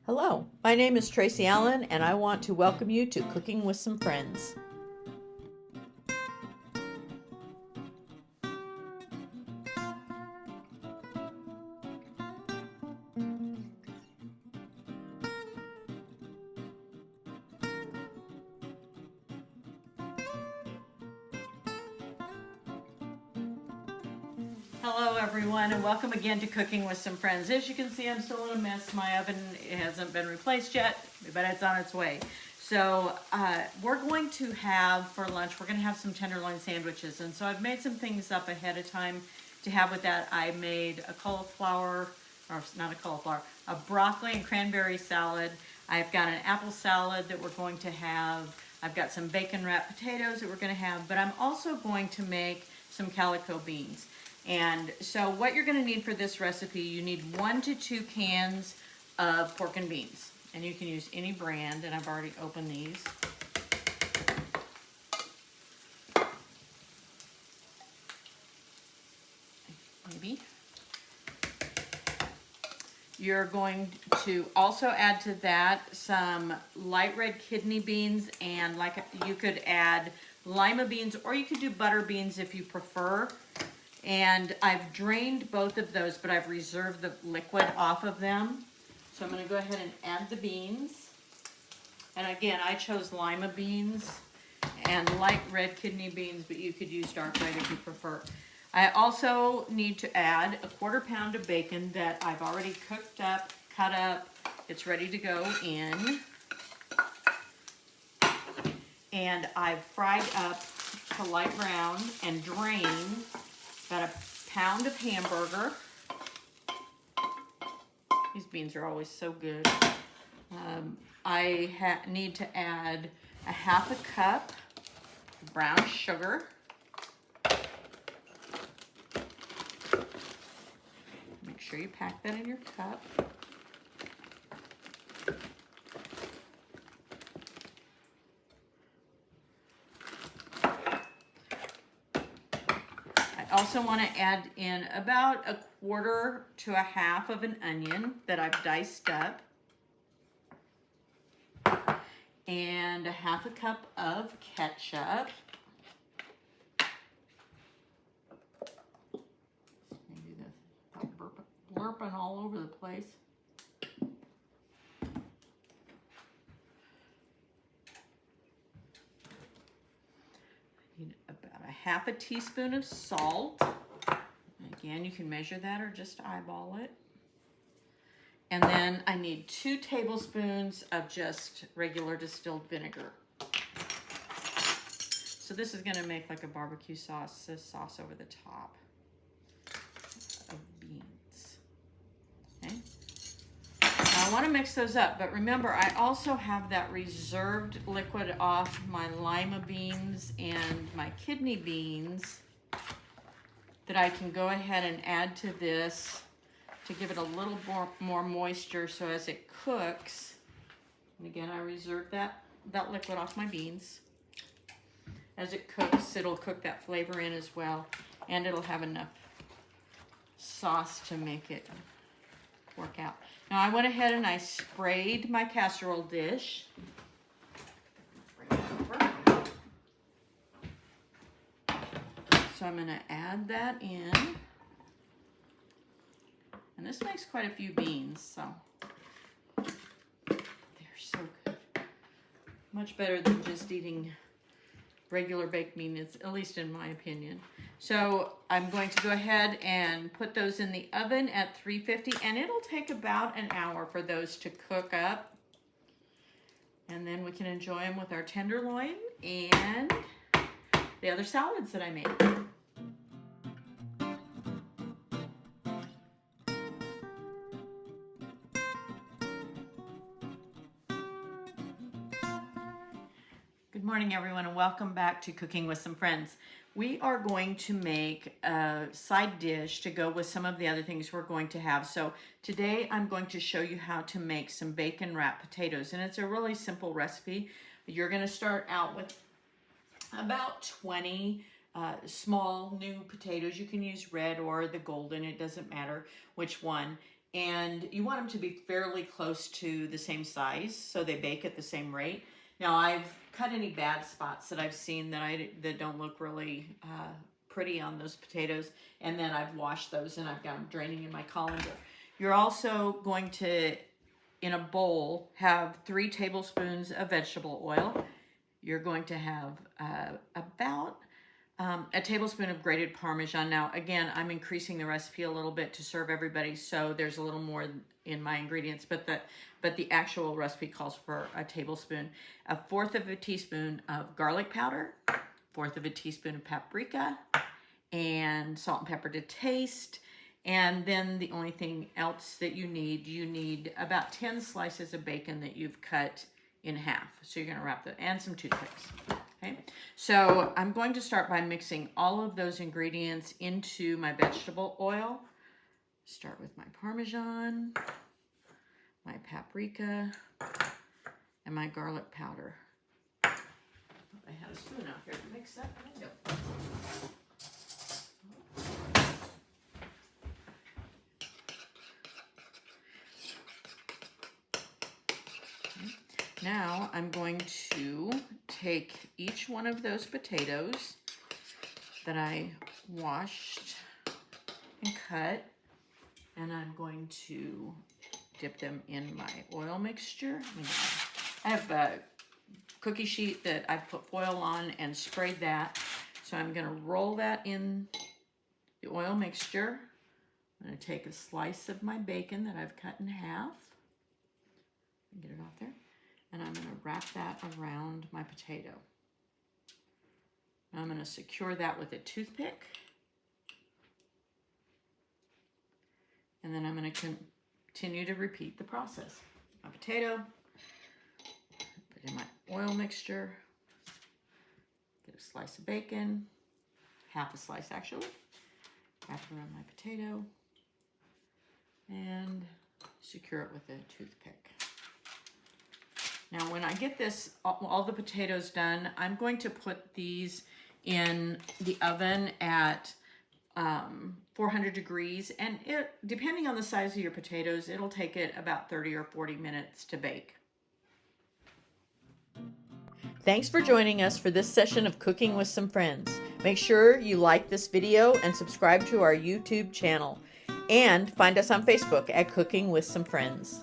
Hello, my name is Tracy Allen, and I want to welcome you to Cooking with Some Friends. Hello everyone, and welcome again to Cooking with Some Friends. As you can see, I'm still in a mess. My oven hasn't been replaced yet, but it's on its way. So we're going to have for lunch, we're going to have some tenderloin sandwiches. And so I've made some things up ahead of time to have with that. I made a cauliflower, or not a cauliflower, a broccoli and cranberry salad. I've got an apple salad that we're going to have. I've got some bacon wrapped potatoes that we're going to have, but I'm also going to make some calico beans. And so what you're going to need for this recipe, you need 1 to 2 cans of pork and beans. And you can use any brand, and I've already opened these. Maybe. You're going to also add to that some light red kidney beans, and like you could add lima beans, or you could do butter beans if you prefer. And I've drained both of those, but I've reserved the liquid off of them. So I'm going to go ahead and add the beans. And again, I chose lima beans and light red kidney beans, but you could use dark red if you prefer. I also need to add a 1/4 pound of bacon that I've already cooked up, cut up. It's ready to go in. And I've fried up to light brown and drained about 1 pound of hamburger. These beans are always so good. I need to add a 1/2 cup of brown sugar. Make sure you pack that in your cup. I also want to add in about 1/4 to 1/2 of an onion that I've diced up. And 1/2 cup of ketchup. Maybe this blurping all over the place. About 1/2 teaspoon of salt. Again, you can measure that or just eyeball it. And then I need 2 tablespoons of just regular distilled vinegar. So this is going to make like a barbecue sauce, this sauce over the top of beans. Okay. Now I want to mix those up, but remember I also have that reserved liquid off my lima beans and my kidney beans that I can go ahead and add to this to give it a little more moisture, so as it cooks, and again I reserve that liquid off my beans. As it cooks, it'll cook that flavor in as well, and it'll have enough sauce to make it work out. Now I went ahead and I sprayed my casserole dish. Bring it over. So I'm going to add that in. And this makes quite a few beans, so they're so good. Much better than just eating regular baked beans, at least in my opinion. So I'm going to go ahead and put those in the oven at 350, and it'll take about an hour for those to cook up. And then we can enjoy them with our tenderloin and the other salads that I made. Good morning, everyone, and welcome back to Cooking with Some Friends. We are going to make a side dish to go with some of the other things we're going to have. So today I'm going to show you how to make some bacon wrapped potatoes, and it's a really simple recipe. You're going to start out with about 20 small new potatoes. You can use red or the golden, it doesn't matter which one. and you want them to be fairly close to the same size so they bake at the same rate. Now I've cut any bad spots that I've seen that don't look really pretty on those potatoes, and then I've washed those and I've got them draining in my colander. You're also going to, in a bowl, have 3 tablespoons of vegetable oil. You're going to have about a tablespoon of grated Parmesan. Now, again, I'm increasing the recipe a little bit to serve everybody, so there's a little more in my ingredients, but the actual recipe calls for a tablespoon. 1/4 of a teaspoon of garlic powder, 1/4 of a teaspoon of paprika, and salt and pepper to taste. And then the only thing else that you need about 10 slices of bacon that you've cut in half. So you're going to wrap that, and some toothpicks. Okay, so I'm going to start by mixing all of those ingredients into my vegetable oil. Start with my Parmesan, my paprika, and my garlic powder. I had a spoon out here to mix that. Now I'm going to take each one of those potatoes that I washed and cut, and I'm going to dip them in my oil mixture. I have a cookie sheet that I've put foil on and sprayed that. So I'm going to roll that in the oil mixture. I'm going to take a slice of my bacon that I've cut in half. Get it off there. And I'm going to wrap that around my potato. Now I'm going to secure that with a toothpick. And then I'm going to continue to repeat the process. My potato, put in my oil mixture, get a slice of bacon, half a slice actually, wrap it around my potato, and secure it with a toothpick. Now when I get this, all the potatoes done, I'm going to put these in the oven at 400 degrees, and depending on the size of your potatoes, it'll take it about 30 or 40 minutes to bake. Thanks for joining us for this session of Cooking with Some Friends. Make sure you like this video and subscribe to our YouTube channel, and find us on Facebook at Cooking with Some Friends.